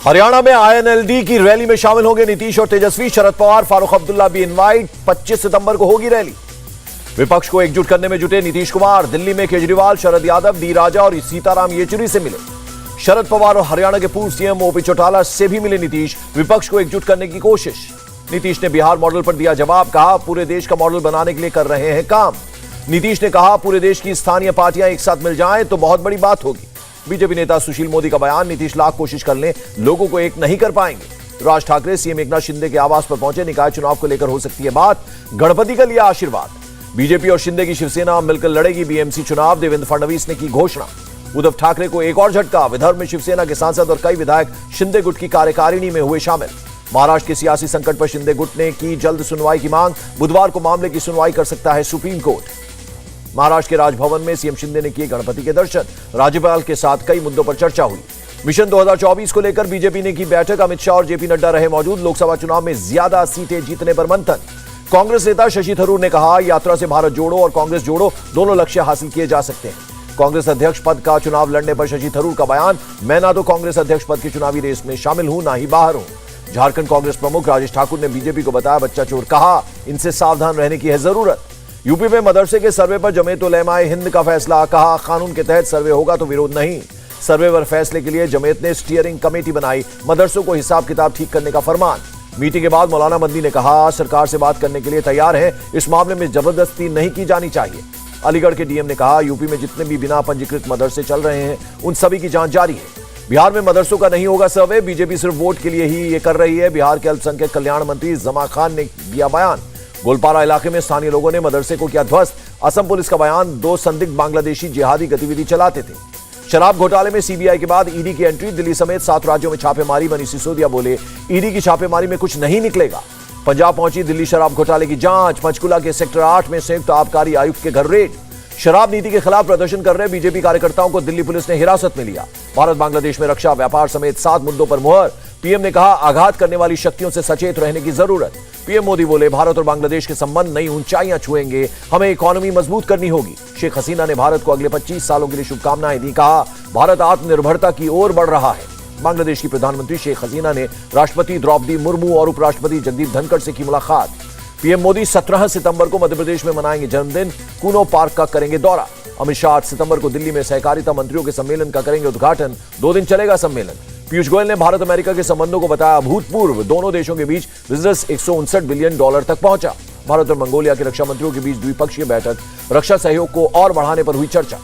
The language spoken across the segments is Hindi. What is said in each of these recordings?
हरियाणा में आईएनएलडी की रैली में शामिल होंगे नीतीश और तेजस्वी। शरद पवार, फारूक अब्दुल्ला भी इनवाइट। 25 सितंबर को होगी रैली। विपक्ष को एकजुट करने में जुटे नीतीश कुमार। दिल्ली में केजरीवाल, शरद यादव, डी राजा और सीताराम येचुरी से मिले। शरद पवार और हरियाणा के पूर्व सीएम ओपी चौटाला से भी मिले नीतीश। विपक्ष को एकजुट करने की कोशिश। नीतीश ने बिहार मॉडल पर दिया जवाब। कहा, पूरे देश का मॉडल बनाने के लिए कर रहे हैं काम। नीतीश ने कहा, पूरे देश की स्थानीय पार्टियां एक साथ मिल जाएं तो बहुत बड़ी बात होगी। बीजेपी नेता सुशील मोदी का बयान। नीतीश लाख कोशिश कर लें, लोगों को एक नहीं कर पाएंगे। राज ठाकरे सीएम एकनाथ शिंदे के आवास पर पहुंचे। निकाय चुनाव को लेकर हो सकती है बात। गणपति का लिया आशीर्वाद। बीजेपी और शिंदे की शिवसेना मिलकर लड़ेगी बीएमसी चुनाव। देवेंद्र फडणवीस ने की घोषणा। उद्धव ठाकरे को एक और झटका। विदर्भ में शिवसेना के सांसद और कई विधायक शिंदे गुट की कार्यकारिणी में हुए शामिल। महाराष्ट्र के सियासी संकट पर शिंदे गुट ने की जल्द सुनवाई की मांग। बुधवार को मामले की सुनवाई कर सकता है सुप्रीम कोर्ट। महाराष्ट्र के राजभवन में सीएम शिंदे ने किए गणपति के दर्शन। राज्यपाल के साथ कई मुद्दों पर चर्चा हुई। मिशन 2024 को लेकर बीजेपी ने की बैठक। अमित शाह और जेपी नड्डा रहे मौजूद। लोकसभा चुनाव में ज्यादा सीटें जीतने पर मंथन। कांग्रेस नेता शशि थरूर ने कहा, यात्रा से भारत जोड़ो और कांग्रेस जोड़ो दोनों लक्ष्य हासिल किए जा सकते हैं। कांग्रेस अध्यक्ष पद का चुनाव लड़ने पर शशि थरूर का बयान। मैं ना तो कांग्रेस अध्यक्ष पद की चुनावी रेस में शामिल हूं, ना ही बाहर हूं। झारखंड कांग्रेस प्रमुख राजेश ठाकुर ने बीजेपी को बताया बच्चा चोर। कहा, इनसे सावधान रहने की है जरूरत। यूपी में मदरसे के सर्वे पर जमीयत उलेमाए हिंद का फैसला। कहा, कानून के तहत सर्वे होगा तो विरोध नहीं। सर्वे पर फैसले के लिए जमीयत ने स्टीयरिंग कमेटी बनाई। मदरसों को हिसाब किताब ठीक करने का फरमान। मीटिंग के बाद मौलाना मदनी ने कहा, सरकार से बात करने के लिए तैयार है। इस मामले में जबरदस्ती नहीं की जानी चाहिए। अलीगढ़ के डीएम ने कहा, यूपी में जितने भी बिना पंजीकृत मदरसे चल रहे हैं उन सभी की जांच जारी है। बिहार में मदरसों का नहीं होगा सर्वे। बीजेपी सिर्फ वोट के लिए ही ये कर रही है। बिहार के अल्पसंख्यक कल्याण मंत्री जमा खान ने दिया बयान। गोलपारा इलाके में स्थानीय लोगों ने मदरसे को किया ध्वस्त। असम पुलिस का बयान। 2 संदिग्ध बांग्लादेशी जिहादी गतिविधि चलाते थे। शराब घोटाले में सीबीआई के बाद ईडी की एंट्री। दिल्ली समेत 7 राज्यों में छापेमारी। मनीष सिसोदिया बोले, ईडी की छापेमारी में कुछ नहीं निकलेगा। पंजाब पहुंची दिल्ली शराब घोटाले की जांच। पंचकुला के सेक्टर 8 में संयुक्त आबकारी आयुक्त के घर रेड। शराब नीति के खिलाफ प्रदर्शन कर रहे बीजेपी कार्यकर्ताओं को दिल्ली पुलिस ने हिरासत में लिया। भारत बांग्लादेश में रक्षा, व्यापार समेत 7 मुद्दों पर मुहर। पीएम ने कहा, आघात करने वाली शक्तियों से सचेत रहने की जरूरत। पीएम मोदी बोले, भारत और बांग्लादेश के संबंध नई ऊंचाइयां छुएंगे। हमें इकोनॉमी मजबूत करनी होगी। शेख हसीना ने भारत को अगले 25 सालों के लिए शुभकामनाएं दी। कहा, भारत आत्मनिर्भरता की ओर बढ़ रहा है। बांग्लादेश की प्रधानमंत्री शेख हसीना ने राष्ट्रपति द्रौपदी मुर्मू और उपराष्ट्रपति जगदीप धनखड़ से की मुलाकात। पीएम मोदी 17 सितंबर को मध्य प्रदेश में मनाएंगे जन्मदिन। कूनो पार्क का करेंगे दौरा। अमित शाह 8 सितंबर को दिल्ली में सहकारिता मंत्रियों के सम्मेलन का करेंगे उद्घाटन। 2 दिन चलेगा सम्मेलन। पीयूष गोयल ने भारत अमेरिका के संबंधों को बताया अभूतपूर्व। दोनों देशों के बीच बिजनेस $159 बिलियन तक पहुंचा। भारत और मंगोलिया के रक्षा मंत्रियों के बीच द्विपक्षीय बैठक। रक्षा सहयोग को और बढ़ाने पर हुई चर्चा।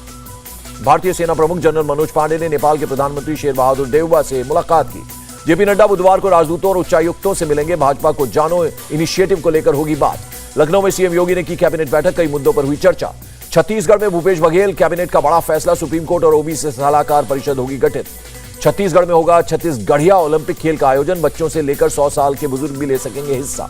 भारतीय सेना प्रमुख जनरल मनोज पांडे ने नेपाल के प्रधानमंत्री शेर बहादुर देउबा से मुलाकात की। जेपी नड्डा बुधवार को राजदूतों और उच्चायुक्तों से मिलेंगे। भाजपा को जानो इनिशिएटिव को लेकर होगी बात। लखनऊ में सीएम योगी ने की कैबिनेट बैठक। कई मुद्दों पर हुई चर्चा। छत्तीसगढ़ में भूपेश बघेल कैबिनेट का बड़ा फैसला। सुप्रीम कोर्ट और ओबीसी सलाहकार परिषद होगी गठित। छत्तीसगढ़ में होगा छत्तीसगढ़िया ओलंपिक खेल का आयोजन। बच्चों से लेकर 100 साल के बुजुर्ग भी ले सकेंगे हिस्सा।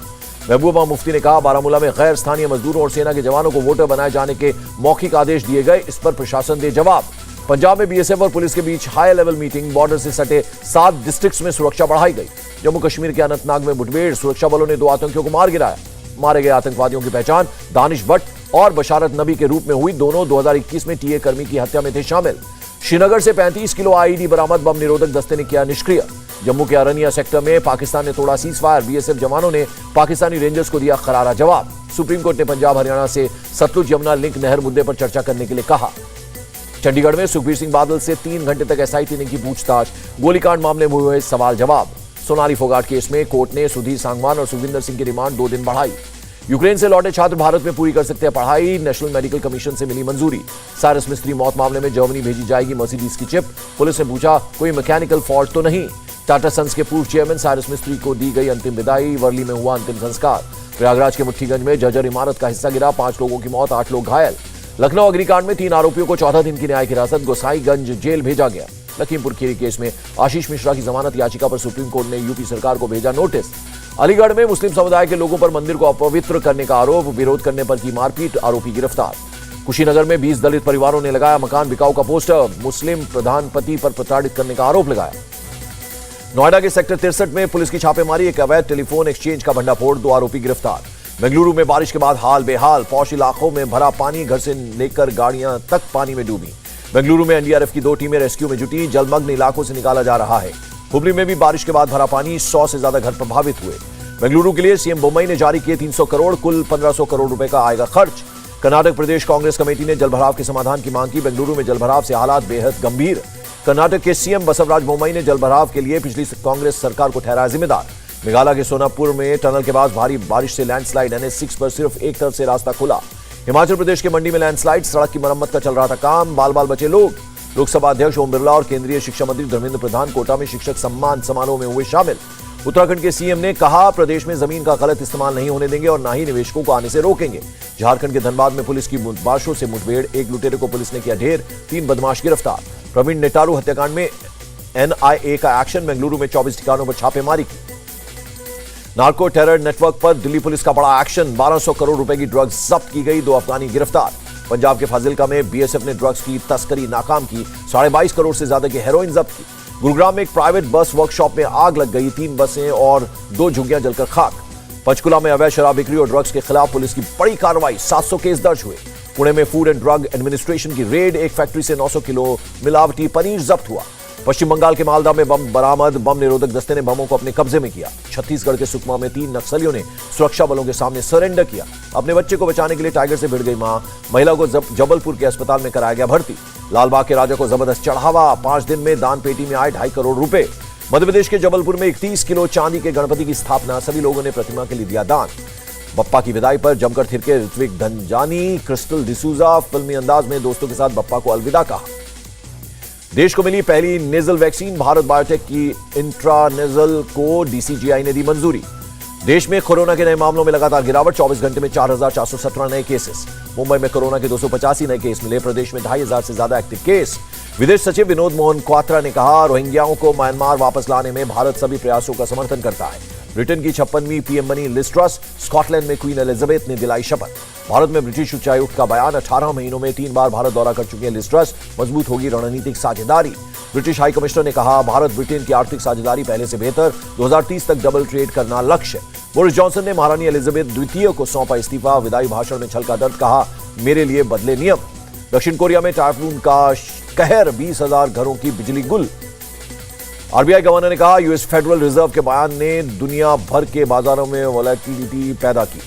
महबूबा मुफ्ती ने कहा, बारामूला में गैर स्थानीय मजदूरों और सेना के जवानों को वोटर बनाए जाने के मौखिक आदेश दिए गए। इस पर प्रशासन दे जवाब। पंजाब में बीएसएफ और पुलिस के बीच हाई लेवल मीटिंग। बॉर्डर से सटे 7 डिस्ट्रिक्ट्स में सुरक्षा बढ़ाई गई। जम्मू कश्मीर के अनंतनाग में मुठभेड़। सुरक्षा बलों ने 2 आतंकियों को मार गिराया। मारे गए आतंकवादियों की पहचान दानिश भट्ट और बशारत नबी के रूप में हुई। दोनों 2021 में टीए कर्मी की हत्या में थे शामिल। श्रीनगर से 35 किलो आईईडी बरामद। बम निरोधक दस्ते ने किया निष्क्रिय। जम्मू के अरनिया सेक्टर में पाकिस्तान ने तोड़ा सीज फायर। बीएसएफ जवानों ने पाकिस्तानी रेंजर्स को दिया करारा जवाब। सुप्रीम कोर्ट ने पंजाब हरियाणा से सतलुज यमुना लिंक नहर मुद्दे पर चर्चा करने के लिए कहा। चंडीगढ़ में सुखबीर सिंह बादल से 3 घंटे तक एसआईटी ने की पूछताछ। गोलीकांड मामले में हुए सवाल जवाब। सोनाली फोगाट केस में कोर्ट ने सुधीर सांगवान और सुखविंदर सिंह की रिमांड 2 दिन बढ़ाई। यूक्रेन से लौटे छात्र भारत में पूरी कर सकते हैं पढ़ाई। नेशनल मेडिकल कमीशन से मिली मंजूरी। साइरस मिस्त्री मौत मामले में जर्मनी भेजी जाएगी मर्सिडीज की चिप। पुलिस ने पूछा, कोई मैकेनिकल फॉल्ट तो नहीं। टाटा सन्स के पूर्व चेयरमैन साइरस मिस्त्री को दी गई अंतिम विदाई। वर्ली में हुआ अंतिम संस्कार। प्रयागराज के मुट्ठीगंज में जर्जर इमारत का हिस्सा गिरा। 5 लोगों की मौत, 8 लोग घायल। लखनऊ अग्निकांड में 3 आरोपियों को 14 दिन की न्यायिक हिरासत। गोसाईगंज जेल भेजा गया। लखीमपुर खीरी केस में आशीष मिश्रा की जमानत याचिका पर सुप्रीम कोर्ट ने यूपी सरकार को भेजा नोटिस। अलीगढ़ में मुस्लिम समुदाय के लोगों पर मंदिर को अपवित्र करने का आरोप। विरोध करने पर की मारपीट। आरोपी गिरफ्तार। कुशीनगर में 20 दलित परिवारों ने लगाया मकान बिकाऊ का पोस्टर। मुस्लिम प्रधानपति पर प्रताड़ित करने का आरोप लगाया। नोएडा के सेक्टर 63 में पुलिस की छापेमारी। एक अवैध टेलीफोन एक्सचेंज का भंडाफोड़। 2 आरोपी गिरफ्तार। बेंगलुरु में बारिश के बाद हाल बेहाल। पौष इलाकों में भरा पानी। घर से लेकर गाड़ियां तक पानी में डूबी। बेंगलुरु में एनडीआरएफ की 2 टीमें रेस्क्यू में जुटी। जलमग्न इलाकों से निकाला जा रहा है। हुबली में भी बारिश के बाद भरा पानी, 100 से ज्यादा घर प्रभावित हुए। बेंगलुरु के लिए सीएम बोम्मई ने जारी किए 300 करोड़, कुल 1500 करोड़ रुपए का आएगा खर्च। कर्नाटक प्रदेश कांग्रेस कमेटी ने जलभराव के समाधान की मांग की। बेंगलुरु में जलभराव से हालात बेहद गंभीर। कर्नाटक के सीएम बसवराज बोम्मई ने जलभराव के लिए पिछली कांग्रेस सरकार को ठहराया जिम्मेदार। मेघालय के सोनापुर में टनल के बाद भारी बारिश से लैंडस्लाइड, NH6 पर सिर्फ एक तरफ से रास्ता खुला। हिमाचल प्रदेश के मंडी में लैंडस्लाइड, सड़क की मरम्मत का चल रहा था काम, बाल बाल बचे लोग। लोकसभा अध्यक्ष ओम बिरला और केंद्रीय शिक्षा मंत्री धर्मेंद्र प्रधान कोटा में शिक्षक सम्मान समारोह में हुए शामिल। उत्तराखंड के सीएम ने कहा, प्रदेश में जमीन का गलत इस्तेमाल नहीं होने देंगे और न ही निवेशकों को आने से रोकेंगे। झारखंड के धनबाद में पुलिस की बदमाशों से मुठभेड़, एक लुटेरे को पुलिस ने किया ढेर, 3 बदमाश गिरफ्तार। प्रवीण नेटारू हत्याकांड में NIA का एक्शन, बेंगलुरु में 24 ठिकानों पर छापेमारी की। नार्को टेरर नेटवर्क पर दिल्ली पुलिस का बड़ा एक्शन, 1200 करोड़ रुपए की ड्रग्स जब्त की गई, 2 अफगानी गिरफ्तार। पंजाब के फाजिल्का में BSF ने ड्रग्स की तस्करी नाकाम की, 22.5 करोड़ से ज्यादा की हेरोइन जब्त की। गुरुग्राम में एक प्राइवेट बस वर्कशॉप में आग लग गई, 3 बसें और 2 झुग्गियां जलकर खाक। पंचकुला में अवैध शराब बिक्री और ड्रग्स के खिलाफ पुलिस की बड़ी कार्रवाई, 700 केस दर्ज हुए। पुणे में फूड एंड ड्रग एडमिनिस्ट्रेशन की रेड, एक फैक्ट्री से 900 किलो मिलावटी पनीर जब्त हुआ। पश्चिम बंगाल के मालदा में बम बरामद, बम निरोधक दस्ते ने बमों को अपने कब्जे में किया। छत्तीसगढ़ के सुकमा में 3 नक्सलियों ने सुरक्षा बलों के सामने सरेंडर किया। अपने बच्चे को बचाने के लिए टाइगर से भिड़ गई मां, महिला को जबलपुर के अस्पताल में कराया गया भर्ती। लालबाग के राजा को जबरदस्त चढ़ावा, 5 दिन में दान पेटी में आए 2.5 करोड़ रुपए। मध्य प्रदेश के जबलपुर में 31 किलो चांदी के गणपति की स्थापना, सभी लोगों ने प्रतिमा के लिए दिया दान। बप्पा की विदाई पर जमकर थिरके ऋत्विक धनजानी, क्रिस्टल डिसूजा, फिल्मी अंदाज में दोस्तों के साथ बप्पा को अलविदा कहा। देश को मिली पहली नेजल वैक्सीन, भारत बायोटेक की इंट्रानेजल को DCGI ने दी मंजूरी। देश में कोरोना के नए मामलों में लगातार गिरावट, 24 घंटे में 4,417 नए केसेस। मुंबई में कोरोना के 285 नए केस मिले, प्रदेश में 2,500 से ज्यादा एक्टिव केस। विदेश सचिव विनोद मोहन क्वात्रा ने कहा, रोहिंग्याओं को म्यांमार वापस लाने में भारत सभी प्रयासों का समर्थन करता है। ब्रिटेन की 56वीं PM बनी लिज ट्रस, स्कॉटलैंड में क्वीन एलिजाबेथ ने दिलाई शपथ। भारत में ब्रिटिश उच्चायुक्त का बयान, 18 महीनों में 3 बार भारत दौरा कर चुकी है लिज ट्रस, मजबूत होगी रणनीतिक साझेदारी। ब्रिटिश हाई कमिश्नर ने कहा, भारत ब्रिटेन की आर्थिक साझेदारी पहले से बेहतर, 2030 तक डबल ट्रेड करना लक्ष्य। बोरिस जॉनसन ने महारानी एलिजाबेथ द्वितीय को सौंपा इस्तीफा, विदाई भाषण में छलका दर्द, कहा मेरे लिए बदले नियम। दक्षिण कोरिया में टाइफून का कहर, 20,000 घरों की बिजली गुल। RBI गवर्नर ने कहा, US फेडरल रिजर्व के बयान ने दुनिया भर के बाजारों में वोलेटिलिटी पैदा की।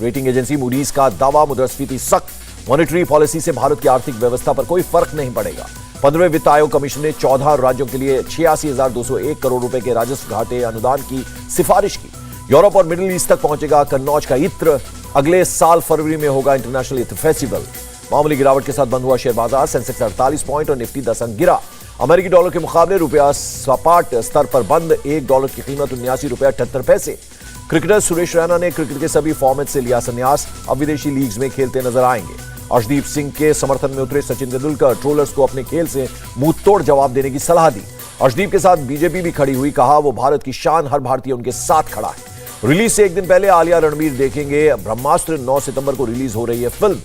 रेटिंग एजेंसी मूडीज का दावा, मुद्रास्फीति सख्त, मॉनेटरी पॉलिसी से भारत की आर्थिक व्यवस्था पर कोई फर्क नहीं पड़ेगा। 15वें वित्त आयोग कमीशन ने 14 राज्यों के लिए 86,201 करोड़ रुपए के राजस्व घाटे अनुदान की सिफारिश की। यूरोप और मिडिल ईस्ट तक पहुंचेगा कन्नौज का इत्र, अगले साल फरवरी में होगा इंटरनेशनल इत्र फेस्टिवल। मामूली गिरावट के साथ बंद हुआ शेयर बाजार, सेंसेक्स 48 पॉइंट और निफ्टी 10 अंक गिरा। अमेरिकी डॉलर के मुकाबले रुपया सपाट स्तर पर बंद, $1 की कीमत 79 रुपया 78 पैसे। क्रिकेटर सुरेश रैना ने क्रिकेट के सभी फॉर्मेट से लिया संन्यास, अब विदेशी लीग्स में खेलते नजर आएंगे। अर्शदीप सिंह के समर्थन में उतरे सचिन तेंदुलकर, ट्रोलर्स को अपने खेल से मुंह तोड़ जवाब देने की सलाह दी। अर्शदीप के साथ बीजेपी भी खड़ी हुई, कहा वो भारत की शान, हर भारतीय उनके साथ खड़ा है। रिलीज से एक दिन पहले आलिया रणबीर देखेंगे ब्रह्मास्त्र, 9 सितंबर को रिलीज हो रही है फिल्म।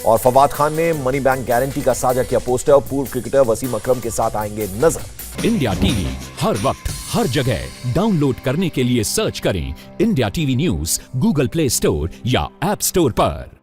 और फवाद खान ने मनी बैंक गारंटी का साझा किया पोस्टर, पूर्व क्रिकेटर वसीम अकरम के साथ आएंगे नजर। इंडिया टीवी हर वक्त हर जगह डाउनलोड करने के लिए सर्च करें India TV news Google play store या ऐप स्टोर पर।